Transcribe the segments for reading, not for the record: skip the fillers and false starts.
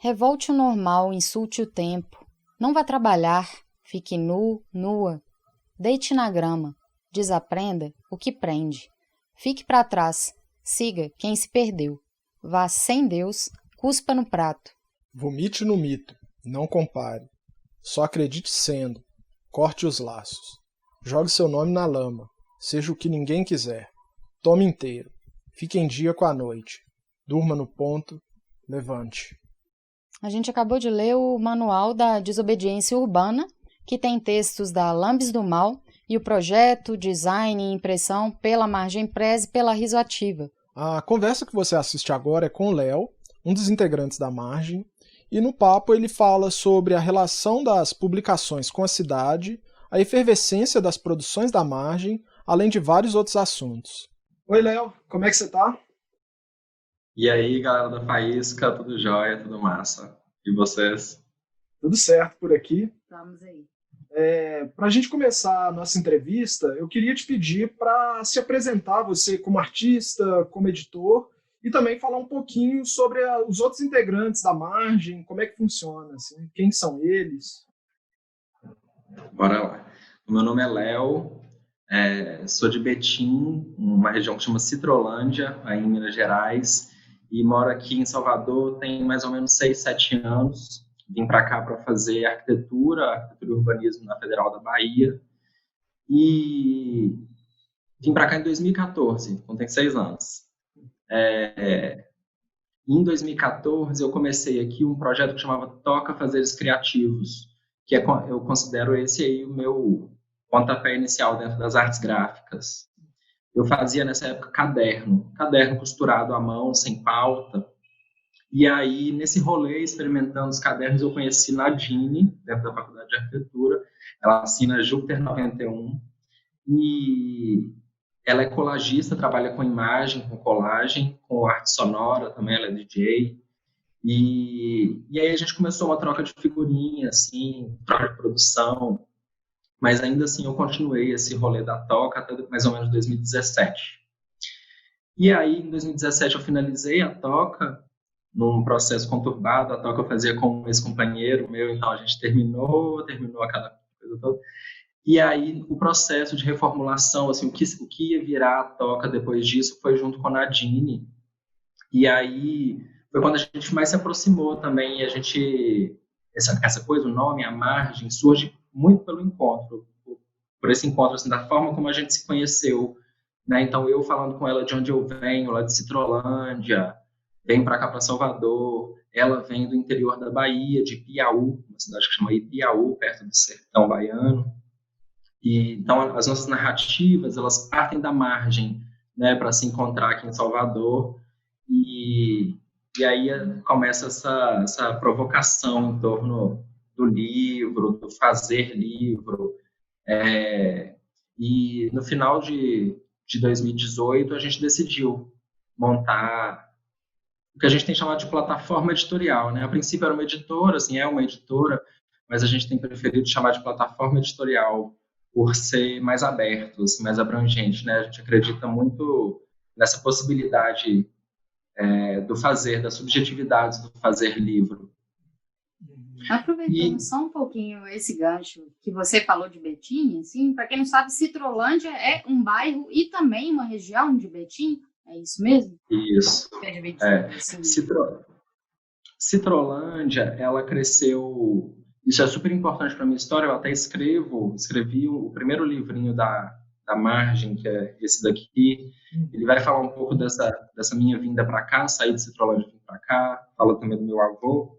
Revolte o normal, insulte o tempo. Não vá trabalhar, fique nu, nua. Deite na grama, desaprenda o que prende. Fique para trás, siga quem se perdeu. Vá sem Deus, cuspa no prato. Vomite no mito, não compare. Só acredite sendo, corte os laços. Jogue seu nome na lama, seja o que ninguém quiser. Tome inteiro, fique em dia com a noite. Durma no ponto, levante. A gente acabou de ler o Manual da Desobediência Urbana, que tem textos da Lambis do Mal e o projeto, design e impressão pela Margem Press e pela Risoativa. A conversa que você assiste agora é com o Léo, um dos integrantes da Margem, e no papo ele fala sobre a relação das publicações com a cidade, a efervescência das produções da Margem, além de vários outros assuntos. Oi, Léo, como é que você tá? E aí, galera da Faísca, tudo jóia, tudo massa? E vocês? Tudo certo por aqui. Vamos aí. Para a gente começar a nossa entrevista, eu queria te pedir para se apresentar, você como artista, como editor, e também falar um pouquinho sobre os outros integrantes da Margem, como é que funciona, assim, quem são eles. Bora lá. O meu nome é Léo, sou de Betim, uma região que chama Citrolândia, aí em Minas Gerais, e moro aqui em Salvador tem mais ou menos 6, 7 anos. Vim para cá para fazer arquitetura e urbanismo na Federal da Bahia. E vim para cá em 2014, então tem 6 anos. Em 2014, eu comecei aqui um projeto que chamava Toca Fazeres Criativos, que eu considero esse aí o meu pontapé inicial dentro das artes gráficas. Eu fazia nessa época caderno costurado à mão, sem pauta. E aí, nesse rolê, experimentando os cadernos, eu conheci Nadine, dentro da Faculdade de Arquitetura. Ela assina Júpiter 91. E ela é colagista, trabalha com imagem, com colagem, com arte sonora também, ela é DJ. E aí a gente começou uma troca de figurinha, assim, troca de produção. Mas ainda assim eu continuei esse rolê da Toca até mais ou menos 2017. E aí, em 2017, eu finalizei a Toca num processo conturbado. A Toca eu fazia com um ex-companheiro meu, então a gente terminou aquela coisa toda. E aí, o processo de reformulação, assim, o que ia virar a Toca depois disso foi junto com a Nadine. E aí, foi quando a gente mais se aproximou também, e a gente... Essa coisa, o nome, a Margem, surge muito pelo encontro, por esse encontro, assim, da forma como a gente se conheceu, né? Então, eu falando com ela de onde eu venho, lá de Citrolândia, venho para cá, para Salvador, ela vem do interior da Bahia, de Piauí, uma cidade que chama Ipiaú, perto do sertão baiano. E, então, as nossas narrativas, elas partem da Margem, né, para se encontrar aqui em Salvador, e aí começa essa provocação em torno do livro, do fazer livro. E no final de 2018, a gente decidiu montar o que a gente tem chamado de plataforma editorial, né? A princípio era uma editora, assim, é uma editora, mas a gente tem preferido chamar de plataforma editorial por ser mais aberto, assim, mais abrangente, né? A gente acredita muito nessa possibilidade do fazer, das subjetividades do fazer livro. Aproveitando só um pouquinho esse gancho que você falou de Betim, assim, para quem não sabe, Citrolândia é um bairro e também uma região de Betim, é isso mesmo? Isso. Citrolândia, ela cresceu... Isso é super importante para a minha história, eu até escrevi o primeiro livrinho da Margem, que é esse daqui. Ele vai falar um pouco dessa minha vinda para cá, sair de Citrolândia e vir para cá, fala também do meu avô.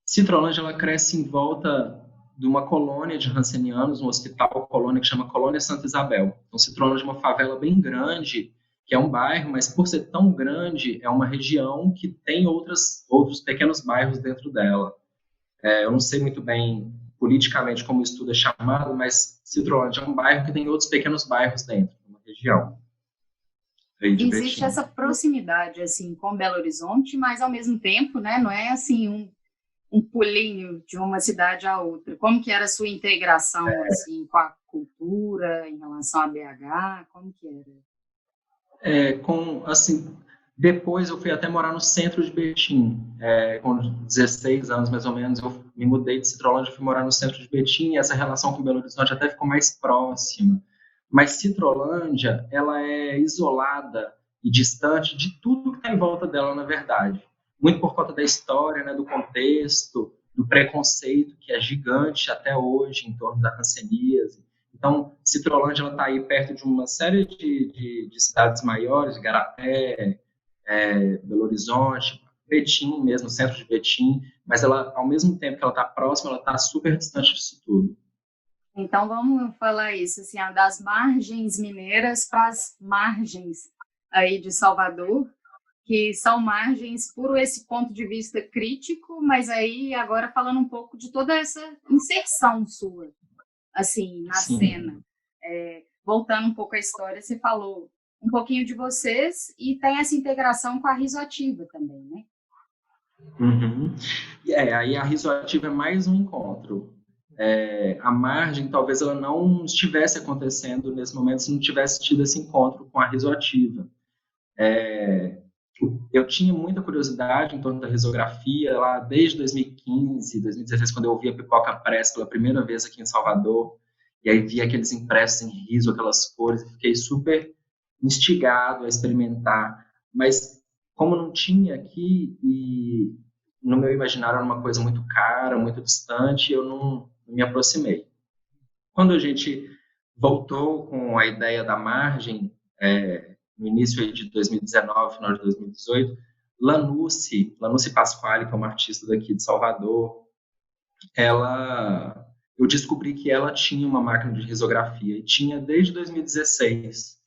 Citrolândia, ela cresce em volta de uma colônia de rancenianos, um hospital colônia que chama Colônia Santa Isabel. Então, Citrolândia é uma favela bem grande, que é um bairro, mas por ser tão grande, é uma região que tem outros pequenos bairros dentro dela. Eu não sei muito bem politicamente como isso tudo é chamado, mas Citrolândia é um bairro que tem outros pequenos bairros dentro, uma região. Existe essa proximidade assim com Belo Horizonte, mas ao mesmo tempo, né, não é assim um pulinho de uma cidade a outra. Como que era a sua integração assim com a cultura em relação a BH? Como que era? Depois eu fui até morar no centro de Betim. Com 16 anos, mais ou menos, eu me mudei de Citrolândia e fui morar no centro de Betim, e essa relação com Belo Horizonte até ficou mais próxima. Mas Citrolândia, ela é isolada e distante de tudo que está em volta dela, na verdade. Muito por conta da história, né, do contexto, do preconceito que é gigante até hoje em torno da hanseníase. Então, Citrolândia está aí perto de uma série de cidades maiores, Igarapé, Belo Horizonte, Betim mesmo, centro de Betim, mas ela, ao mesmo tempo que ela está próxima, ela está super distante disso tudo. Então, vamos falar isso, assim, das margens mineiras para as margens aí de Salvador, que são margens por esse ponto de vista crítico, mas aí agora falando um pouco de toda essa inserção sua, assim, na Sim. cena. Voltando um pouco à história, você falou um pouquinho de vocês e tem essa integração com a Risoativa também, né? Uhum. Aí a Risoativa é mais um encontro. A margem, talvez ela não estivesse acontecendo nesse momento se não tivesse tido esse encontro com a Risoativa. Eu tinha muita curiosidade em torno da risografia lá desde 2015, 2016, quando eu ouvi a Pipoca Press pela primeira vez aqui em Salvador, e aí vi aqueles impressos em riso, aquelas cores, e fiquei super instigado a experimentar, mas como não tinha aqui e no meu imaginário era uma coisa muito cara, muito distante, eu não me aproximei. Quando a gente voltou com a ideia da margem, no início de 2019, final de 2018, Lanucci Pasquale, que é uma artista daqui de Salvador, eu descobri que ela tinha uma máquina de risografia, e tinha desde 2016.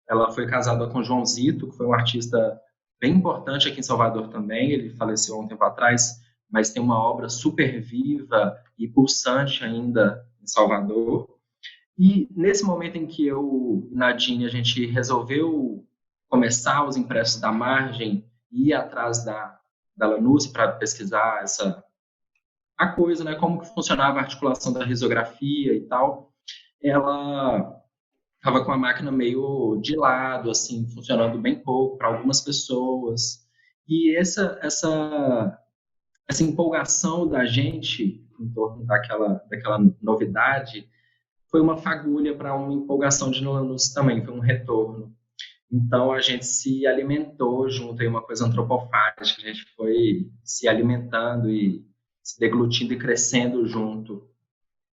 Ela foi casada com João Zito, que foi um artista bem importante aqui em Salvador também, ele faleceu há um tempo atrás, mas tem uma obra super viva e pulsante ainda em Salvador. E nesse momento em que eu e Nadine, a gente resolveu começar os impressos da margem e ir atrás da Lanucci para pesquisar a coisa, né, como que funcionava a articulação da risografia e tal, ela estava com a máquina meio de lado, assim, funcionando bem pouco para algumas pessoas. E essa empolgação da gente em torno daquela novidade foi uma fagulha para uma empolgação de Lanús também, foi um retorno. Então a gente se alimentou junto, aí uma coisa antropofágica, a gente foi se alimentando e se deglutindo e crescendo junto.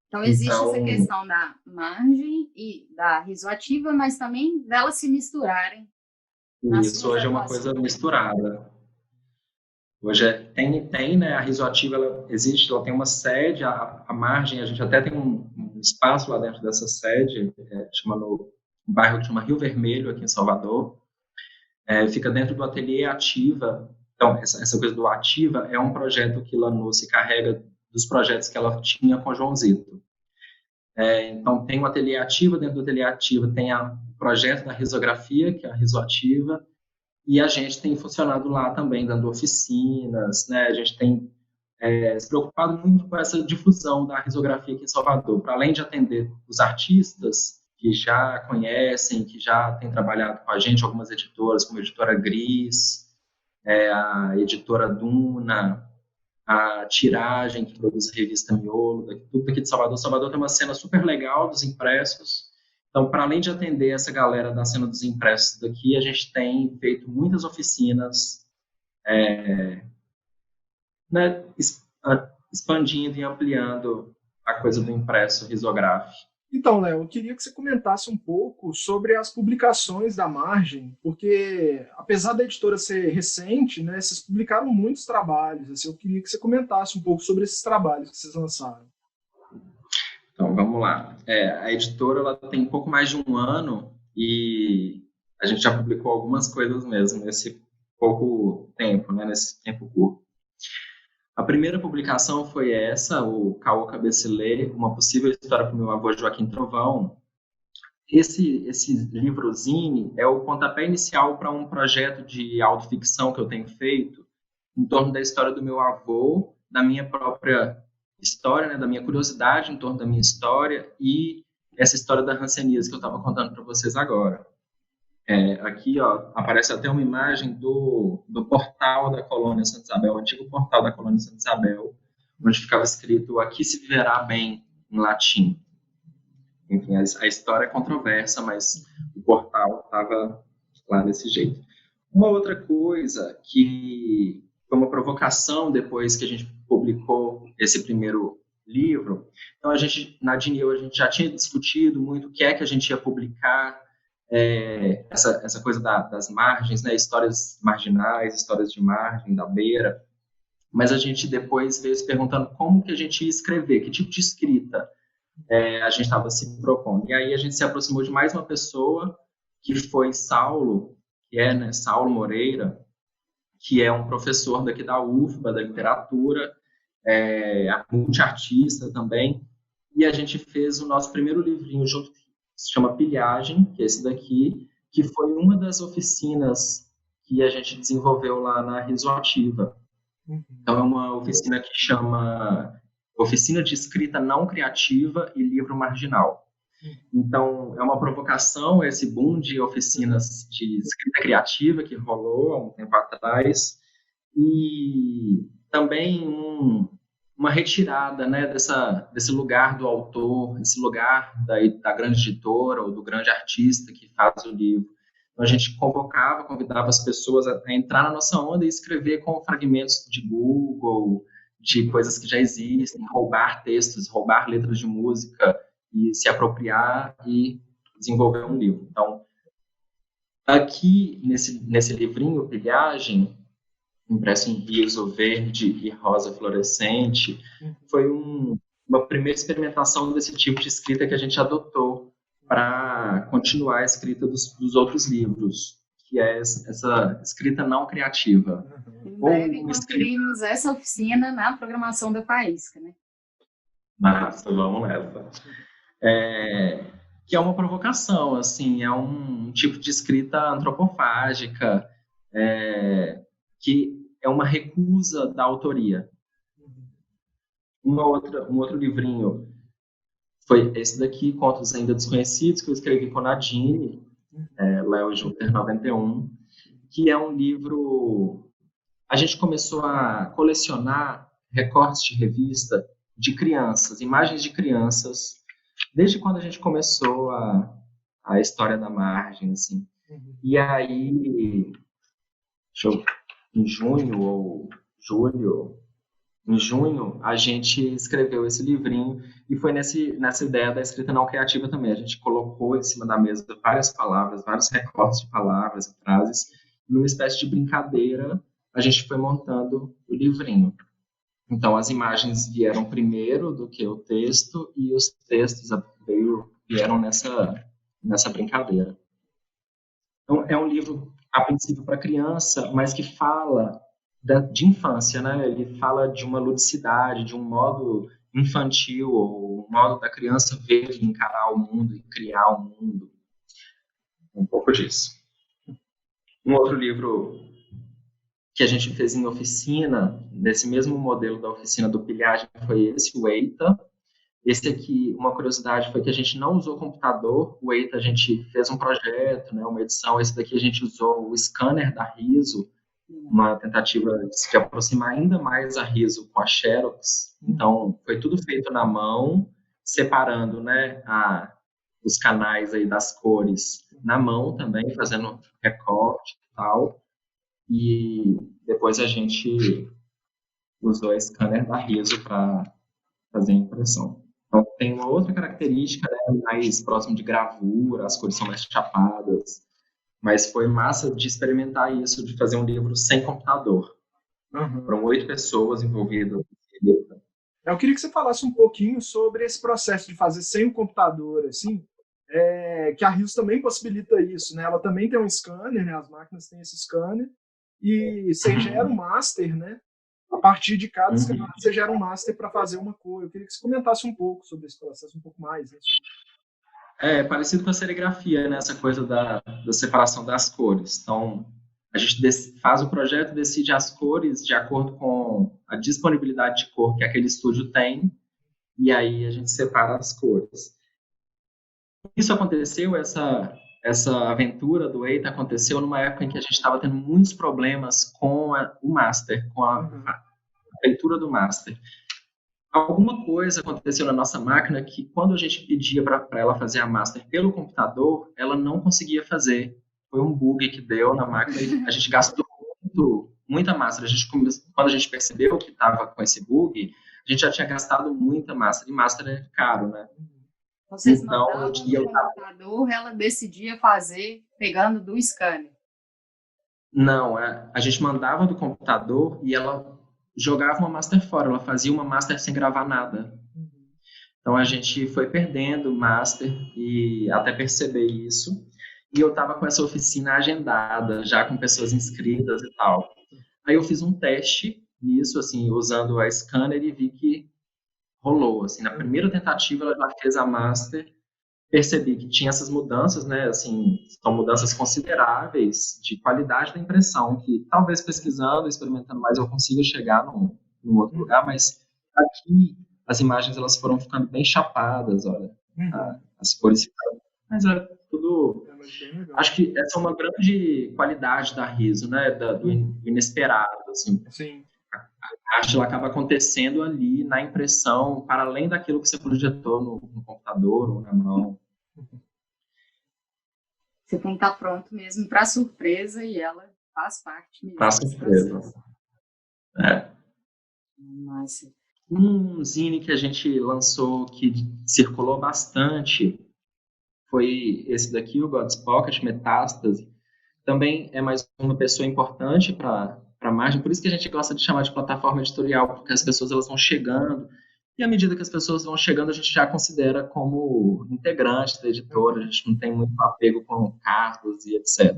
Então existe essa questão da margem e da risoativa, mas também delas se misturarem. Isso hoje é uma coisa misturada. Hoje tem, né, a Risoativa, ela existe, ela tem uma sede, a margem, a gente até tem um espaço lá dentro dessa sede, um bairro que chama Rio Vermelho, aqui em Salvador, fica dentro do ateliê Ativa. Então, essa coisa do Ativa é um projeto que Lanucci carrega dos projetos que ela tinha com João Zito. Então, tem o ateliê Ativa, dentro do ateliê Ativa tem o projeto da risografia, que é a Risoativa, e a gente tem funcionado lá também, dando oficinas, né? A gente tem se preocupado muito com essa difusão da risografia aqui em Salvador, para além de atender os artistas que já conhecem, que já têm trabalhado com a gente, algumas editoras, como a Editora Gris, a Editora Duna, a Tiragem, que produz a revista Miolo, tudo aqui de Salvador. Salvador tem uma cena super legal dos impressos. Então, para além de atender essa galera da cena dos impressos daqui, a gente tem feito muitas oficinas, né, expandindo e ampliando a coisa do impresso risográfico. Então, Léo, eu queria que você comentasse um pouco sobre as publicações da Margem, porque, apesar da editora ser recente, né, vocês publicaram muitos trabalhos. Assim, eu queria que você comentasse um pouco sobre esses trabalhos que vocês lançaram. Então, vamos lá. A editora ela tem um pouco mais de um ano e a gente já publicou algumas coisas mesmo nesse pouco tempo, né, nesse tempo curto. A primeira publicação foi essa, o Caô Cabecilê, Uma Possível História para o Meu Avô Joaquim Trovão. Esse livrozinho é o pontapé inicial para um projeto de autoficção que eu tenho feito em torno da história do meu avô, da minha própria história, né, da minha curiosidade em torno da minha história e essa história da hanseníase que eu estava contando para vocês agora. Aqui, ó, aparece até uma imagem do portal da Colônia Santa Isabel, o antigo portal da Colônia Santa Isabel, onde ficava escrito "Aqui se viverá bem", em latim. Enfim, a história é controversa, mas o portal estava lá desse jeito. Uma outra coisa que foi uma provocação depois que a gente publicou esse primeiro livro, então Nadine e eu, a gente já tinha discutido muito o que é que a gente ia publicar, essa coisa das margens, né, histórias marginais, histórias de margem, da beira, mas a gente depois veio se perguntando como que a gente ia escrever, que tipo de escrita a gente estava se propondo. E aí a gente se aproximou de mais uma pessoa, que foi Saulo, né, Saulo Moreira, que é um professor daqui da UFBA, da literatura, multiartista também, e a gente fez o nosso primeiro livrinho junto, que se chama Pilhagem, que é esse daqui, que foi uma das oficinas que a gente desenvolveu lá na Rizoativa. Então é uma oficina que chama Oficina de Escrita Não Criativa e Livro Marginal. Então, é uma provocação esse boom de oficinas de escrita criativa que rolou há um tempo atrás, e também uma retirada, né, desse lugar do autor, esse lugar da grande editora ou do grande artista que faz o livro. Então, a gente convidava as pessoas a entrar na nossa onda e escrever com fragmentos de Google, de coisas que já existem, roubar textos, roubar letras de música e se apropriar e desenvolver um livro. Então, aqui nesse livrinho, Pilhagem, impresso em riso verde e rosa fluorescente, foi uma primeira experimentação desse tipo de escrita que a gente adotou para continuar a escrita dos outros livros, que é essa escrita não criativa. Em breve construímos essa oficina na programação da Faísca, né? Massa, vamos nessa. Que é uma provocação, assim, é um tipo de escrita antropofágica, que é uma recusa da autoria. Um outro livrinho foi esse daqui, Contos Ainda Desconhecidos, que eu escrevi com Nadine, Léo e Júpiter 91, que é um livro... A gente começou a colecionar recortes de revista de crianças, imagens de crianças, desde quando a gente começou a história da margem, assim. E aí, em junho ou julho, em junho, a gente escreveu esse livrinho, e foi nessa ideia da escrita não criativa também. A gente colocou em cima da mesa várias palavras, vários recortes de palavras e frases, numa espécie de brincadeira, a gente foi montando o livrinho. Então, as imagens vieram primeiro do que o texto, e os textos vieram nessa brincadeira. Então, é um livro, a princípio, para criança, mas que fala de infância, né? Ele fala de uma ludicidade, de um modo infantil, ou um modo da criança ver e encarar o mundo e criar o mundo. Um pouco disso. Um outro livro que a gente fez em oficina, nesse mesmo modelo da oficina do Pilhagem, foi esse, o EITA. Esse aqui, uma curiosidade, foi que a gente não usou computador. O EITA, a gente fez um projeto, né, uma edição. Esse daqui a gente usou o scanner da Riso, uma tentativa de se aproximar ainda mais a Riso com a Xerox. Então, foi tudo feito na mão, separando, né, os canais aí das cores na mão também, fazendo recorte e tal. E depois a gente usou a scanner da Riso para fazer a impressão. Então, tem uma outra característica, né, mais próximo de gravura, as cores são mais chapadas, mas foi massa de experimentar isso, de fazer um livro sem computador. Foram 8 pessoas envolvidas. Eu queria que você falasse um pouquinho sobre esse processo de fazer sem o computador, assim, que a Riso também possibilita isso, né? Ela também tem um scanner, né? As máquinas têm esse scanner, e você gera um master, né? A partir de cada scanner, você gera um master para fazer uma cor. Eu queria que você comentasse um pouco sobre esse processo, um pouco mais. Né? Parecido com a serigrafia, né? Essa coisa da separação das cores. Então, a gente faz o projeto, decide as cores de acordo com a disponibilidade de cor que aquele estúdio tem, e aí a gente separa as cores. Isso aconteceu, essa essa aventura do EITA aconteceu numa época em que a gente estava tendo muitos problemas com o master, com a leitura do master. Alguma coisa aconteceu na nossa máquina que, quando a gente pedia para ela fazer a master pelo computador, ela não conseguia fazer. Foi um bug que deu na máquina e a gente gastou muita master. Quando a gente percebeu que estava com esse bug, a gente já tinha gastado muita master. E master é caro, né? Vocês mandavam no computador, ela decidia fazer pegando do scanner? Não, a gente mandava do computador e ela jogava uma master fora, ela fazia uma master sem gravar nada. Então a gente foi perdendo master e até perceber isso. E eu estava com essa oficina agendada, já com pessoas inscritas e tal. Aí eu fiz um teste nisso, assim, usando a scanner e vi que rolou. Assim, na primeira tentativa ela já fez a master, percebi que tinha essas mudanças, né? Assim, são mudanças consideráveis de qualidade da impressão, que talvez pesquisando, experimentando mais, eu consiga chegar num outro lugar, mas aqui as imagens elas foram ficando bem chapadas, olha, as cores ficaram, mas é tudo. Acho que essa é uma grande qualidade da Riso, né? Do inesperado, assim. Sim. A arte ela acaba acontecendo ali na impressão, para além daquilo que você projetou no computador ou na mão. Você tem que estar pronto mesmo para surpresa e ela faz parte mesmo. Para surpresa. Nossa. Um zine que a gente lançou que circulou bastante foi esse daqui, o God's Pocket, Metástase. Também é mais uma pessoa importante para a margem, por isso que a gente gosta de chamar de plataforma editorial, porque as pessoas elas vão chegando, e à medida que as pessoas vão chegando, a gente já considera como integrante da editora, a gente não tem muito apego com cargos e etc.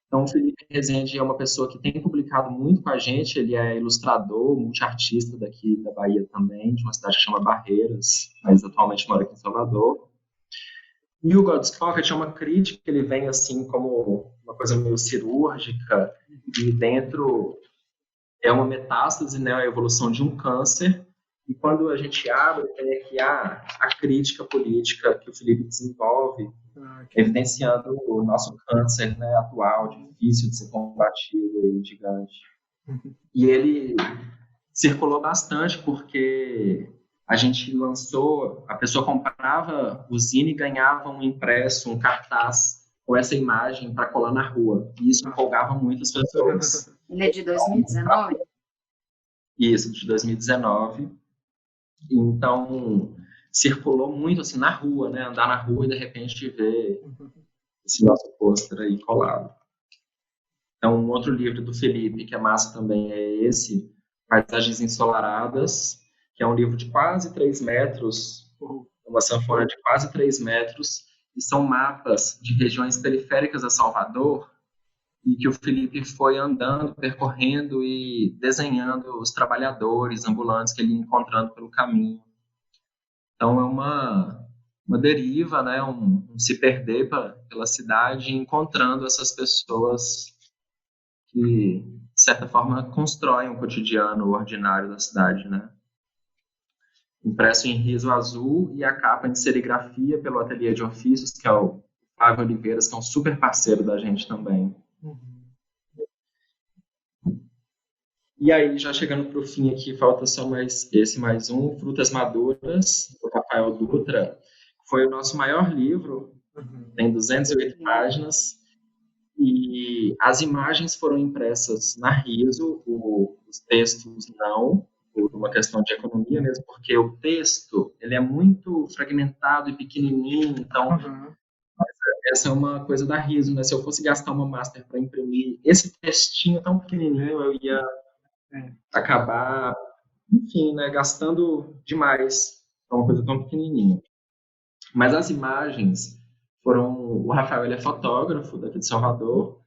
Então, o Felipe Rezende é uma pessoa que tem publicado muito com a gente, ele é ilustrador, multiartista daqui da Bahia também, de uma cidade que chama Barreiras, mas atualmente mora aqui em Salvador. E o God's Pocket é uma crítica, ele vem assim como uma coisa meio cirúrgica, e dentro é uma metástase, né, a evolução de um câncer, e quando a gente abre, tem aqui a crítica política que o Felipe desenvolve, evidenciando o nosso câncer, né, atual, difícil de ser combatido e gigante. E ele circulou bastante porque a gente lançou, a pessoa comprava o zine e ganhava um impresso, um cartaz com essa imagem para colar na rua. E isso empolgava muitas pessoas. Ele é de 2019? Isso, de 2019. Então, circulou muito assim na rua, né? Andar na rua e de repente ver esse nosso pôster aí colado. Então, um outro livro do Felipe, que é massa também, é esse, Paisagens Ensolaradas, que é um livro de quase 3 metros, uma sanfona de quase 3 metros, e são mapas de regiões periféricas a Salvador, e que o Felipe foi andando, percorrendo e desenhando os trabalhadores ambulantes que ele ia encontrando pelo caminho. Então, é uma deriva, né? um se perder pela cidade, encontrando essas pessoas que, de certa forma, constroem o cotidiano ordinário da cidade, né? Impresso em riso azul e a capa em serigrafia pelo Ateliê de Ofícios, que é o Flávio Oliveiras, que é um super parceiro da gente também. E aí, já chegando para o fim aqui, falta só mais um, Frutas Maduras, do Rafael Dutra, que foi o nosso maior livro, tem 208 páginas, e as imagens foram impressas na Riso, os textos não, por uma questão de economia mesmo, porque o texto ele é muito fragmentado e pequenininho, então essa é uma coisa da Riso, né? Se eu fosse gastar uma master para imprimir esse textinho tão pequenininho, eu ia acabar, enfim, né, gastando demais para uma coisa tão pequenininha. Mas as imagens foram... O Rafael ele é fotógrafo daqui de Salvador,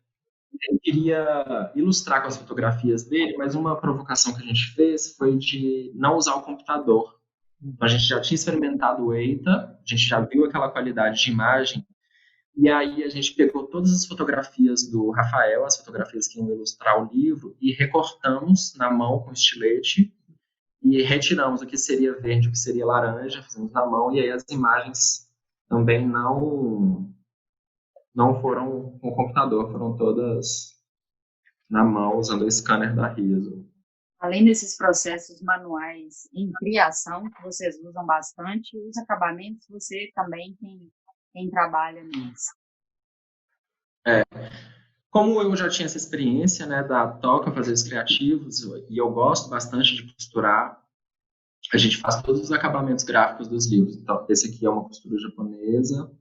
ele queria ilustrar com as fotografias dele, mas uma provocação que a gente fez foi de não usar o computador. Então, a gente já tinha experimentado o EITA, a gente já viu aquela qualidade de imagem, e aí a gente pegou todas as fotografias do Rafael, as fotografias que iam ilustrar o livro, e recortamos na mão com estilete, e retiramos o que seria verde, o que seria laranja, fizemos na mão, e aí as imagens também não não foram com computador, foram todas na mão, usando o scanner da Riso. Além desses processos manuais em criação, que vocês usam bastante, os acabamentos, você também quem trabalha nisso. Como eu já tinha essa experiência, né, da Toca Fazeres Criativos, e eu gosto bastante de costurar, a gente faz todos os acabamentos gráficos dos livros. Então, esse aqui é uma costura japonesa.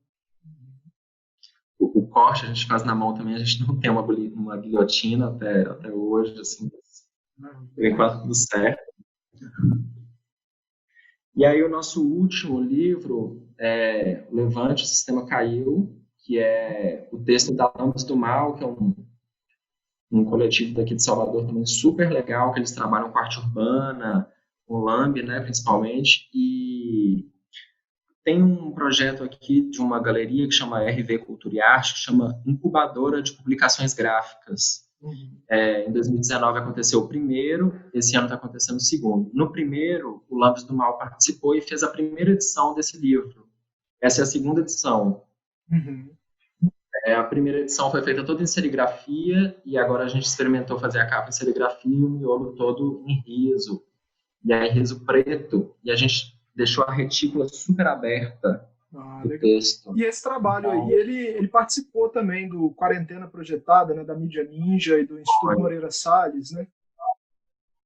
O corte a gente faz na mão também, a gente não tem uma guilhotina até hoje, assim, por enquanto tudo certo. E aí o nosso último livro é Levante, o Sistema Caiu, que é o texto da Lambas do Mal, que é um coletivo daqui de Salvador também super legal, que eles trabalham com arte urbana, com Lamb, né, principalmente, e tem um projeto aqui de uma galeria que chama RV Cultura e Arte, que chama Incubadora de Publicações Gráficas. Em 2019 aconteceu o primeiro, esse ano está acontecendo o segundo. No primeiro, o Lambis do Mal participou e fez a primeira edição desse livro. Essa é a segunda edição. A primeira edição foi feita toda em serigrafia e agora a gente experimentou fazer a capa em serigrafia e o miolo todo em riso. E aí riso preto. E a gente deixou a retícula super aberta do texto. E esse trabalho aí, ele participou também do Quarentena Projetada, né, da Mídia Ninja e do Instituto Moreira Salles, né?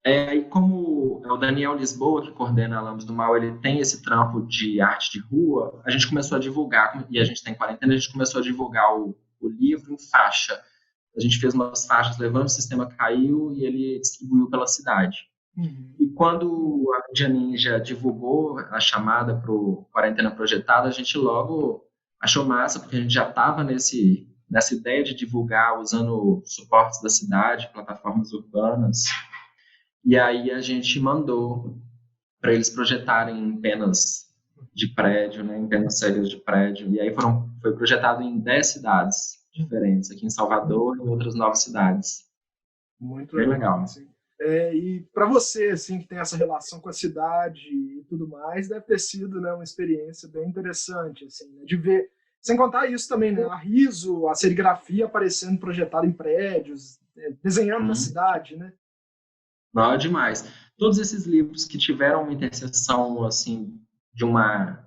E como é o Daniel Lisboa, que coordena a Lambis do Mal, ele tem esse trampo de arte de rua, a gente começou a divulgar, e a gente está em quarentena, a gente começou a divulgar o livro em faixa. A gente fez umas faixas levando, o sistema caiu e ele distribuiu pela cidade. E quando a Mídia Ninja divulgou a chamada para o Quarentena Projetada, a gente logo achou massa, porque a gente já estava nessa ideia de divulgar usando suportes da cidade, plataformas urbanas. E aí a gente mandou para eles projetarem em penas de prédio, né, em penas cegas de prédio. E aí foi projetado em 10 cidades diferentes, aqui em Salvador e em outras 9 cidades. Muito bem legal. Assim. E para você, assim, que tem essa relação com a cidade e tudo mais, deve ter sido, né, uma experiência bem interessante, assim, né, de ver. Sem contar isso também, né, a riso, a serigrafia aparecendo projetada em prédios, desenhando na cidade, né? Não, é demais. Todos esses livros que tiveram uma interseção, assim, de uma...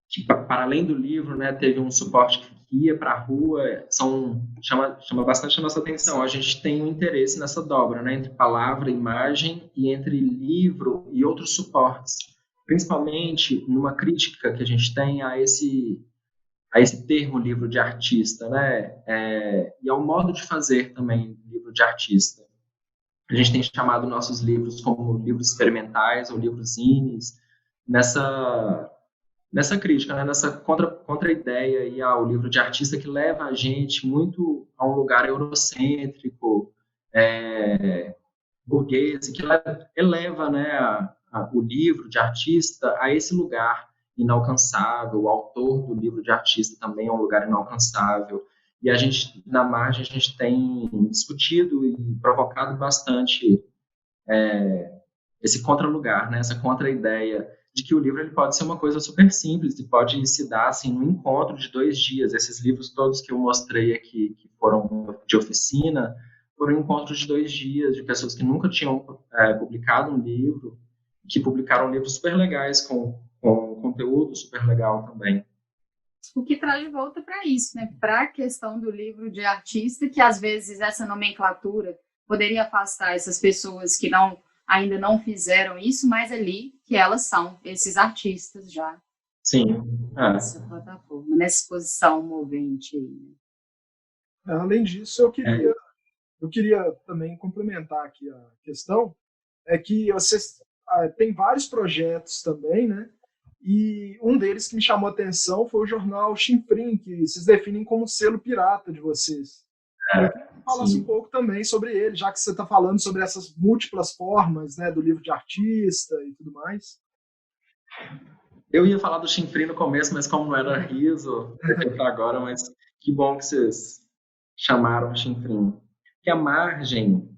que, para além do livro, né, teve um suporte que ia para a rua, chama bastante a nossa atenção. A gente tem um interesse nessa dobra, né, entre palavra, imagem e entre livro e outros suportes. Principalmente numa crítica que a gente tem a esse termo livro de artista, né, e ao modo de fazer também livro de artista. A gente tem chamado nossos livros como livros experimentais ou livros zines, nessa crítica, né? Nessa contra-ideia e ao livro de artista que leva a gente muito a um lugar eurocêntrico, burguês, que eleva, né, o livro de artista a esse lugar inalcançável. O autor do livro de artista também é um lugar inalcançável. E a gente, na margem, a gente tem discutido e provocado bastante esse contra-lugar, né? Essa contra-ideia de que o livro ele pode ser uma coisa super simples e pode se dar assim, num encontro de 2 dias. Esses livros todos que eu mostrei aqui, que foram de oficina, foram encontros de 2 dias, de pessoas que nunca tinham publicado um livro, que publicaram livros super legais, com conteúdo super legal também. O que traz de volta para isso, né? Para a questão do livro de artista, que às vezes essa nomenclatura poderia afastar essas pessoas que ainda não fizeram isso, mas ali que elas são esses artistas já. Sim. Nessa plataforma, nessa exposição movente. Além disso, eu queria também complementar aqui a questão, é que vocês têm vários projetos também, né? E um deles que me chamou a atenção foi o jornal Chinfrim, que vocês definem como selo pirata de vocês. Eu queria que falasse um pouco também sobre ele, já que você está falando sobre essas múltiplas formas, né, do livro de artista e tudo mais. Eu ia falar do Chinfrim no começo, mas como não era riso, eu para agora, mas que bom que vocês chamaram Chinfrim. Que a margem,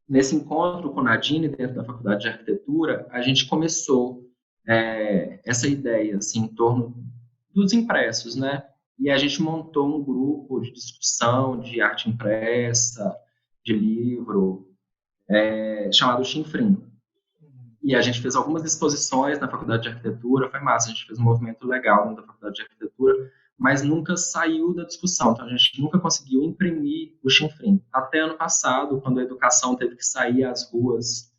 nesse encontro com Nadine, dentro da Faculdade de Arquitetura, a gente começou essa ideia assim, em torno dos impressos, né? e a gente montou um grupo de discussão de arte impressa, de livro, chamado Chinfrim. E a gente fez algumas exposições na Faculdade de Arquitetura, foi massa, a gente fez um movimento legal dentro da Faculdade de Arquitetura, mas nunca saiu da discussão, então a gente nunca conseguiu imprimir o Chinfrim. Até ano passado, quando a educação teve que sair às ruas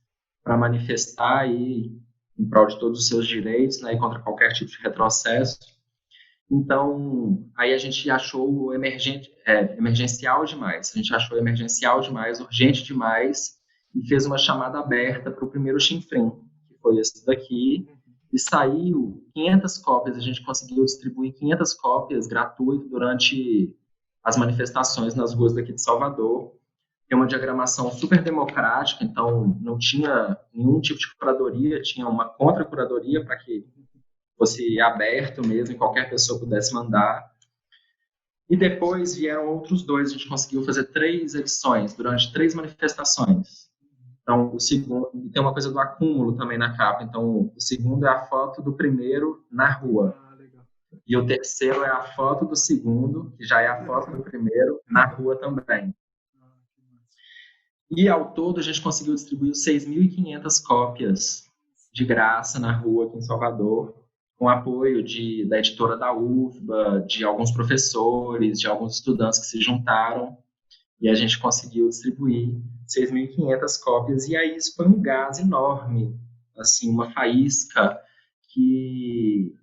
para manifestar aí em prol de todos os seus direitos, né, e contra qualquer tipo de retrocesso. Então, aí a gente achou emergencial demais, a gente achou emergencial demais, urgente demais, e fez uma chamada aberta para o primeiro Chinfrim, que foi esse daqui, e saiu 500 cópias, a gente conseguiu distribuir 500 cópias gratuito durante as manifestações nas ruas daqui de Salvador. Tem uma diagramação super democrática, então não tinha nenhum tipo de curadoria, tinha uma contra-curadoria para que fosse aberto mesmo e qualquer pessoa pudesse mandar. E depois vieram outros 2, a gente conseguiu fazer 3 edições durante 3 manifestações. Então, o segundo, e tem uma coisa do acúmulo também na capa. Então, o segundo é a foto do primeiro na rua. E o terceiro é a foto do segundo, que já é a foto do primeiro, na rua também. E, ao todo, a gente conseguiu distribuir 6.500 cópias de graça na rua aqui em Salvador, com apoio da editora da UFBA, de alguns professores, de alguns estudantes que se juntaram. E a gente conseguiu distribuir 6.500 cópias, e aí isso foi um gás enorme, assim, uma faísca que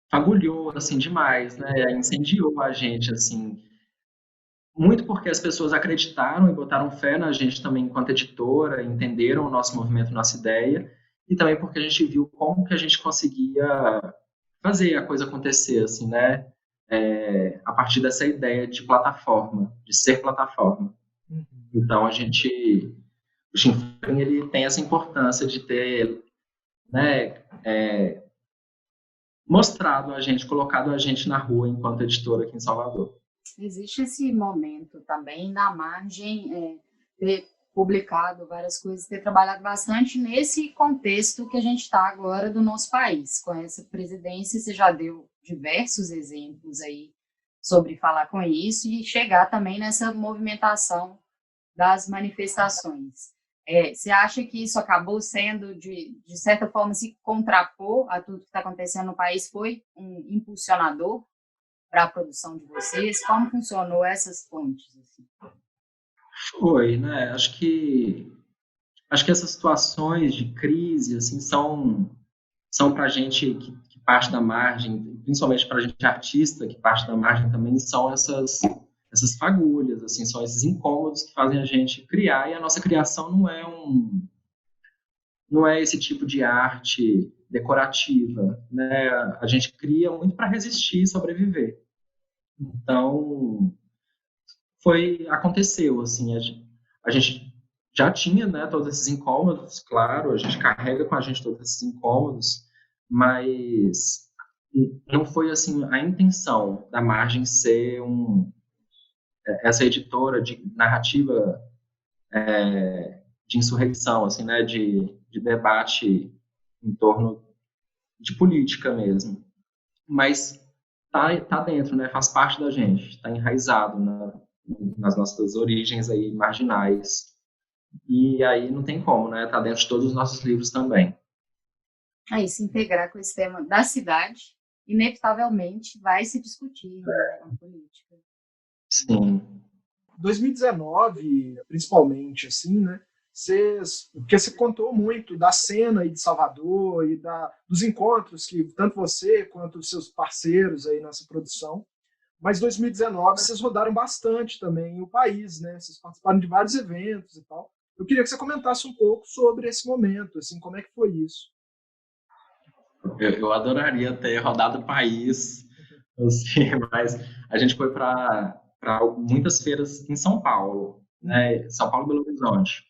fagulhou, assim, demais, né? Incendiou a gente, assim, muito porque as pessoas acreditaram e botaram fé na gente também enquanto editora, entenderam o nosso movimento, nossa ideia, e também porque a gente viu como que a gente conseguia fazer a coisa acontecer, assim, né? A partir dessa ideia de plataforma, de ser plataforma. Então, o Chinfrim, ele tem essa importância de ter, né, mostrado a gente, colocado a gente na rua enquanto editora aqui em Salvador. Existe esse momento também na margem, ter publicado várias coisas, ter trabalhado bastante nesse contexto que a gente está agora do nosso país. Com essa presidência, você já deu diversos exemplos aí sobre falar com isso e chegar também nessa movimentação das manifestações. Você acha que isso acabou sendo, de certa forma, se contrapor a tudo que está acontecendo no país? Foi um impulsionador para a produção de vocês? Como funcionou essas pontes? Assim? Foi, né? Acho que essas situações de crise, assim, são para a gente que parte da margem, principalmente para a gente artista que parte da margem também, são essas fagulhas, assim, são esses incômodos que fazem a gente criar, e a nossa criação não é esse tipo de arte decorativa, né? A gente cria muito para resistir e sobreviver. Então, aconteceu, assim, a gente já tinha, né, todos esses incômodos, claro, a gente carrega com a gente todos esses incômodos, mas não foi, assim, a intenção da margem ser essa editora de narrativa de insurreição, assim, né, de debate em torno de política mesmo. Mas tá dentro, né, faz parte da gente, está enraizado nas nossas origens aí marginais. E aí não tem como, né, tá dentro de todos os nossos livros também. Aí, se integrar com esse tema da cidade, inevitavelmente vai se discutir na política. Sim. 2019, principalmente, assim, né? Porque você contou muito da cena aí de Salvador e dos encontros que tanto você quanto os seus parceiros aí nessa produção. Mas 2019 vocês rodaram bastante também o país, né? Vocês participaram de vários eventos e tal. Eu queria que você comentasse um pouco sobre esse momento, assim, como é que foi isso? Eu adoraria ter rodado o país, assim, mas a gente foi para muitas feiras em São Paulo, né? São Paulo e Belo Horizonte.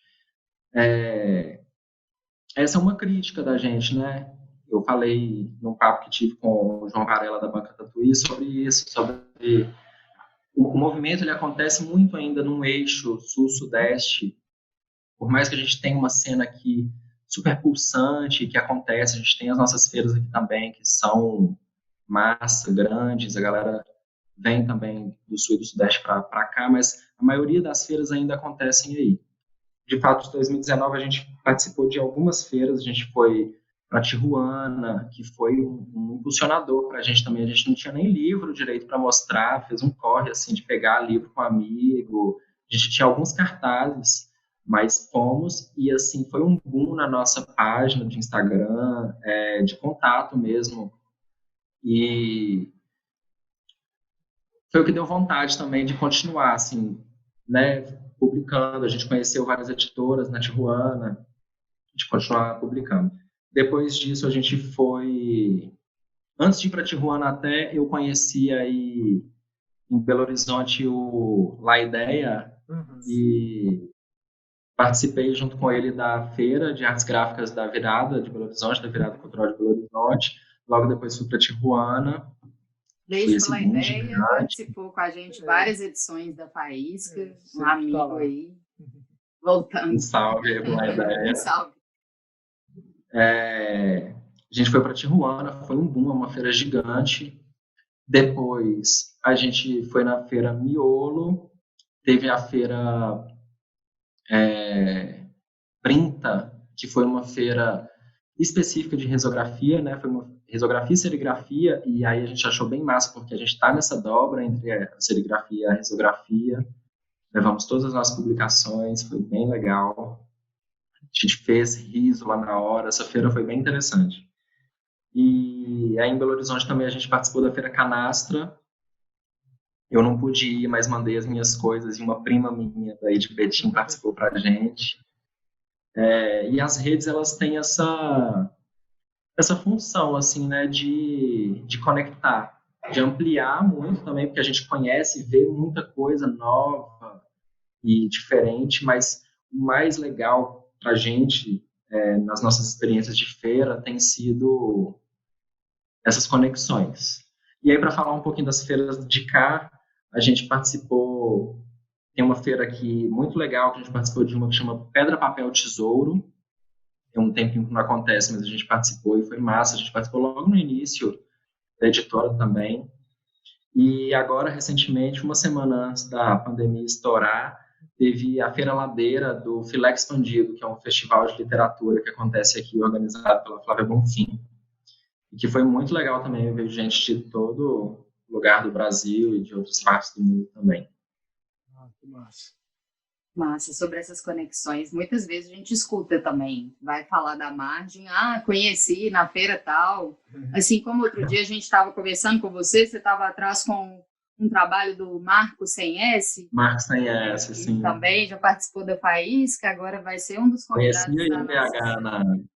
Essa é uma crítica da gente, né? Eu falei num papo que tive com o João Varela da Banca Tatuí sobre isso, sobre o movimento. Ele acontece muito ainda num eixo sul-sudeste. Por mais que a gente tenha uma cena aqui super pulsante, que acontece, a gente tem as nossas feiras aqui também, que são massa, grandes, a galera vem também do sul e do sudeste para cá, mas a maioria das feiras ainda acontecem aí. De fato, em 2019 a gente participou de algumas feiras, a gente foi para Tijuana, que foi um impulsionador para a gente também. A gente não tinha nem livro direito para mostrar, fez um corre assim de pegar livro com um amigo. A gente tinha alguns cartazes, mas fomos e assim foi um boom na nossa página de Instagram, de contato mesmo. E foi o que deu vontade também de continuar, assim, né, publicando. A gente conheceu várias editoras na Tijuana, de continuar publicando. Depois disso, a gente foi... Antes de ir para Tijuana até, eu conheci aí em Belo Horizonte o La Ideia e participei junto com ele da Feira de Artes Gráficas da Virada de Belo Horizonte, da Virada Cultural de Belo Horizonte. Logo depois fui para Tijuana. Desde pela ideia, participou com a gente várias edições da Faísca, um amigo aí, voltando. Um salve aí pela ideia. Um salve. A gente foi para Tijuana, foi um boom, uma feira gigante. Depois a gente foi na feira Miolo, teve a feira Printa, que foi uma feira específica de risografia, né? Foi uma risografia e serigrafia, e aí a gente achou bem massa, porque a gente está nessa dobra entre a serigrafia e a risografia. Levamos todas as nossas publicações, foi bem legal. A gente fez riso lá na hora, essa feira foi bem interessante. E aí em Belo Horizonte também a gente participou da Feira Canastra. Eu não pude ir, mas mandei as minhas coisas, e uma prima minha daí de Betim participou pra gente. E as redes, elas têm essa função, assim, né, de conectar, de ampliar muito também, porque a gente conhece e vê muita coisa nova e diferente, mas o mais legal para a gente, nas nossas experiências de feira, tem sido essas conexões. E aí, para falar um pouquinho das feiras de cá, a gente participou, tem uma feira aqui muito legal, que a gente participou de uma que chama Pedra, Papel, Tesouro. Tem um tempinho que não acontece, mas a gente participou e foi massa. A gente participou logo no início da editora também. E agora, recentemente, uma semana antes da pandemia estourar, teve a Feira Ladeira do Filé Expandido, que é um festival de literatura que acontece aqui, organizado pela Flávia Bonfim. E que foi muito legal também ver gente de todo lugar do Brasil e de outras partes do mundo também. Que massa. Massa, sobre essas conexões, muitas vezes a gente escuta também, vai falar da margem, conheci na feira tal, assim como outro dia a gente estava conversando com você estava atrás com um trabalho do Marco Sem S. Marco Sem S, sim. Também já participou da Faísca, agora vai ser um dos convidados. Conheci aí em BH,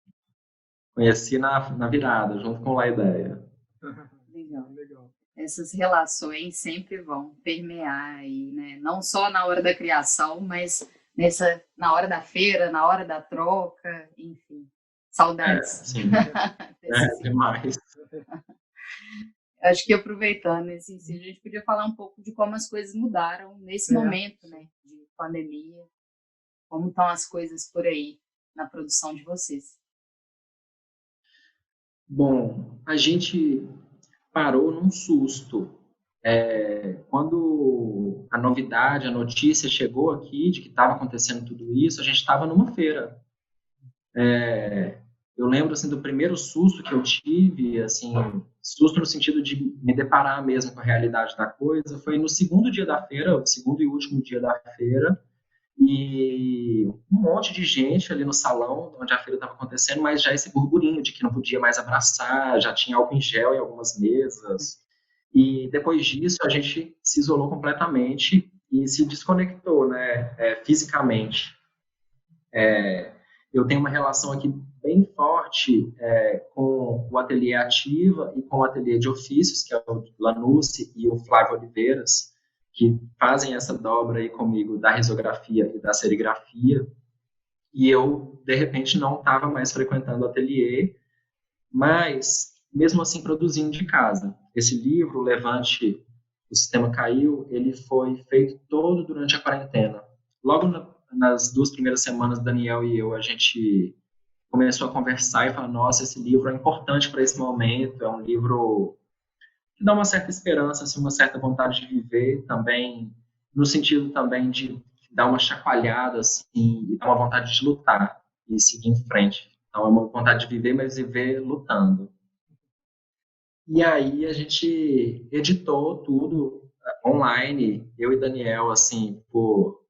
conheci na virada, junto com a ideia. Legal. Essas relações sempre vão permear aí, né? Não só na hora da criação, mas na hora da feira, na hora da troca, enfim. Saudades. Sim. Demais. Acho que aproveitando esse ensino, a gente podia falar um pouco de como as coisas mudaram nesse momento, né? De pandemia. Como estão as coisas por aí na produção de vocês? Bom, a gente parou num susto. Quando a novidade, a notícia chegou aqui de que estava acontecendo tudo isso, a gente estava numa feira. Eu lembro assim, do primeiro susto que eu tive, assim, susto no sentido de me deparar mesmo com a realidade da coisa, foi no segundo dia da feira, o segundo e último dia da feira, e um monte de gente ali no salão onde a feira estava acontecendo, mas já esse burburinho de que não podia mais abraçar, já tinha álcool em gel em algumas mesas. E depois disso a gente se isolou completamente e se desconectou, né, fisicamente. Eu tenho uma relação aqui bem forte com o Ateliê Ativa e com o Ateliê de Ofícios, que é o Lanucci e o Flávio Oliveiras, que fazem essa dobra aí comigo da risografia e da serigrafia, e eu, de repente, não estava mais frequentando o ateliê, mas, mesmo assim, produzindo de casa. Esse livro, Levante, o Sistema Caiu, ele foi feito todo durante a quarentena. Logo nas 2 primeiras semanas, Daniel e eu, a gente começou a conversar e falar, nossa, esse livro é importante para esse momento, é um livro que dá uma certa esperança, assim, uma certa vontade de viver também, no sentido também de dar uma chacoalhada, assim, e dar uma vontade de lutar e seguir em frente. Então, é uma vontade de viver, mas viver lutando. E aí a gente editou tudo online, eu e Daniel, assim, por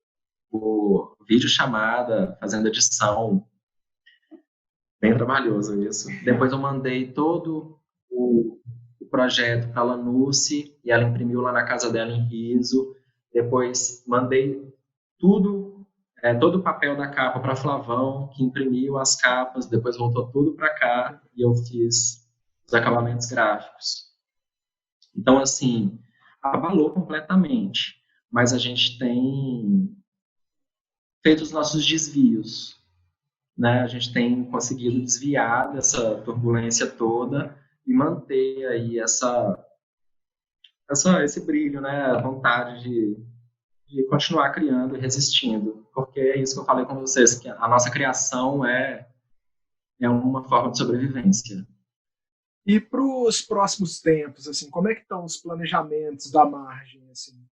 videochamada, fazendo edição. Bem trabalhoso isso. Depois eu mandei todo o projeto para a Lanucci e ela imprimiu lá na casa dela em Riso. Depois mandei tudo, todo o papel da capa para Flavão, que imprimiu as capas. Depois voltou tudo para cá e eu fiz os acabamentos gráficos. Então, assim, abalou completamente. Mas a gente tem feito os nossos desvios, né? A gente tem conseguido desviar dessa turbulência toda e manter aí esse brilho, né? A vontade de continuar criando e resistindo. Porque é isso que eu falei com vocês, que a nossa criação é uma forma de sobrevivência. E para os próximos tempos, assim, como é que estão os planejamentos da Margem, assim?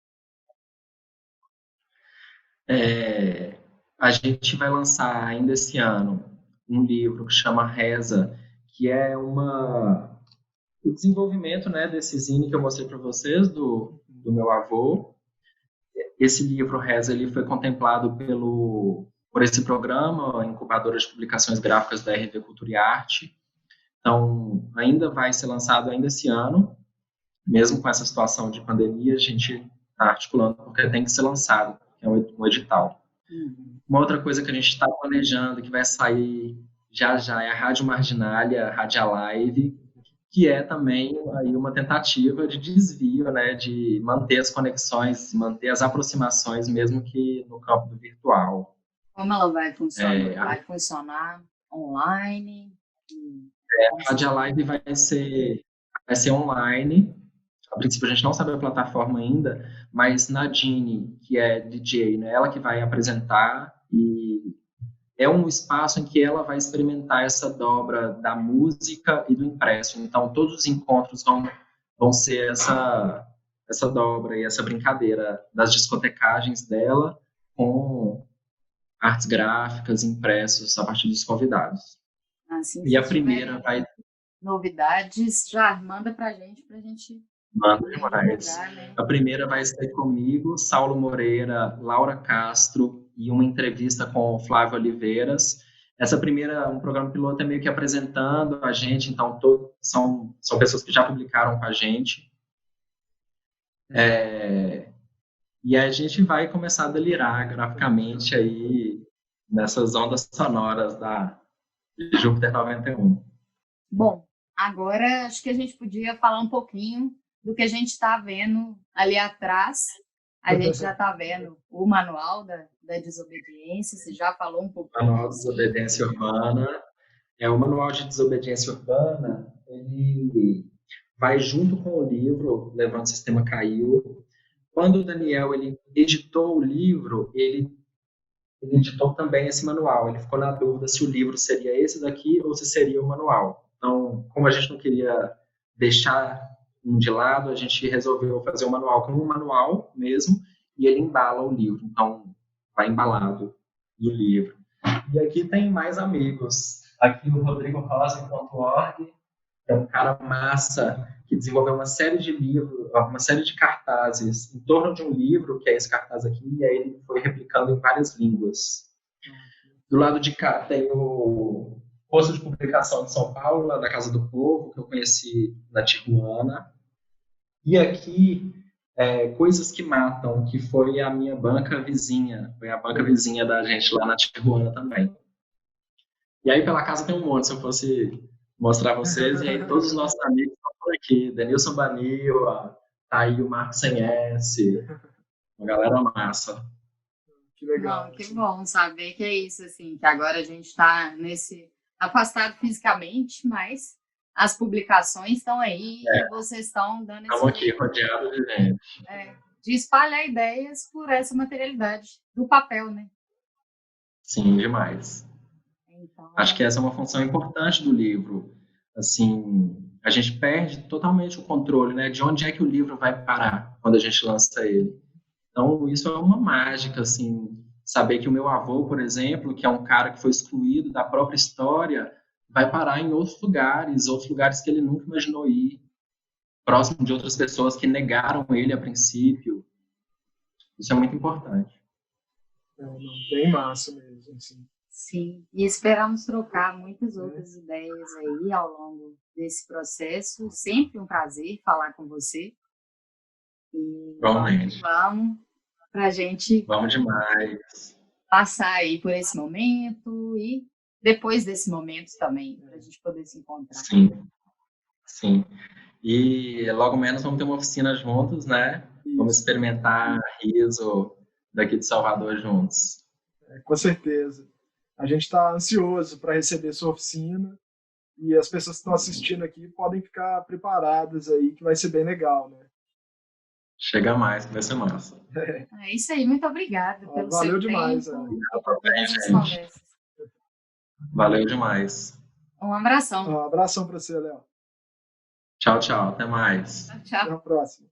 A gente vai lançar ainda esse ano um livro que chama Reza, que é o desenvolvimento, né, desse zine que eu mostrei para vocês, do meu avô. Esse livro, Reza, ele foi contemplado por esse programa, a Incubadora de Publicações Gráficas da RV Cultura e Arte. Então, ainda vai ser lançado ainda esse ano, mesmo com essa situação de pandemia, a gente está articulando, porque tem que ser lançado, que é um edital. Uma outra coisa que a gente está planejando, que vai sair já já, é a Rádio Marginália, Rádio Live, que é também aí uma tentativa de desvio, né, de manter as conexões, manter as aproximações, mesmo que no campo do virtual. Como ela vai funcionar? Vai funcionar online? A Rádio Live vai ser online. A princípio a gente não sabe a plataforma ainda, mas Nadine, que é DJ, né, ela que vai apresentar, e é um espaço em que ela vai experimentar essa dobra da música e do impresso. Então, todos os encontros vão ser essa dobra e essa brincadeira das discotecagens dela com artes gráficas, impressos a partir dos convidados. Assim, e a primeira vai... Novidades, já manda pra gente Manda demais. Né? A primeira vai ser comigo, Saulo Moreira, Laura Castro e uma entrevista com o Flávio Oliveiras. Essa primeira, um programa piloto é meio que apresentando a gente, então são pessoas que já publicaram com a gente. E a gente vai começar a delirar graficamente aí nessas ondas sonoras de Júpiter 91. Bom, agora acho que a gente podia falar um pouquinho do que a gente está vendo ali atrás. A gente já está vendo o manual da desobediência, você já falou um pouco. Manual de Desobediência Urbana. O manual de desobediência urbana, ele vai junto com o livro Levando o Sistema Caiu. Quando o Daniel ele editou o livro, ele editou também esse manual. Ele ficou na dúvida se o livro seria esse daqui ou se seria o manual. Então, como a gente não queria deixar de lado, a gente resolveu fazer o manual como um manual mesmo, e ele embala o livro. Então, vai embalado no livro. E aqui tem mais amigos. Aqui o Rodrigo Rosa.org, que é um cara massa, que desenvolveu uma série de livros, uma série de cartazes em torno de um livro, que é esse cartaz aqui, e aí ele foi replicando em várias línguas. Do lado de cá tem o posto de publicação de São Paulo, lá da Casa do Povo, que eu conheci na Tijuana. E aqui, Coisas que Matam, que foi a minha banca vizinha, foi a banca vizinha da gente lá na Tijuana também. E aí pela casa tem um monte, se eu fosse mostrar a vocês, e aí todos os nossos amigos estão por aqui, Denilson Banil, tá aí o Marcos Sem S, uma galera massa. Que legal. Não, que bom saber que é isso, assim, que agora a gente está afastado fisicamente, mas as publicações estão aí e vocês estão dando esse... Estamos aqui rodeados de gente. De espalhar ideias por essa materialidade do papel, né? Sim, demais. Então, acho que essa é uma função importante do livro. Assim, a gente perde totalmente o controle, né, de onde é que o livro vai parar quando a gente lança ele. Então, isso é uma mágica, assim, saber que o meu avô, por exemplo, que é um cara que foi excluído da própria história, vai parar em outros lugares que ele nunca imaginou ir, próximo de outras pessoas que negaram ele a princípio. Isso é muito importante. Não, bem massa mesmo, assim. Sim, e esperamos trocar muitas outras ideias aí ao longo desse processo. Sempre um prazer falar com você. E Realmente. vamos para a gente Vamos demais. passar aí por esse momento e depois desse momento também, para a gente poder se encontrar. Sim, sim. E logo menos vamos ter uma oficina juntos, né? Vamos experimentar riso daqui de Salvador juntos. Com certeza. A gente está ansioso para receber sua oficina e as pessoas que estão assistindo aqui podem ficar preparadas aí, que vai ser bem legal, né? Chega mais, que vai ser massa. É isso aí, muito obrigada pelo Valeu seu demais, tempo é. e por todas as conversas. Valeu demais. Um abração. Um abração para você, Léo. Tchau, tchau. Até mais. Tchau. Até a próxima.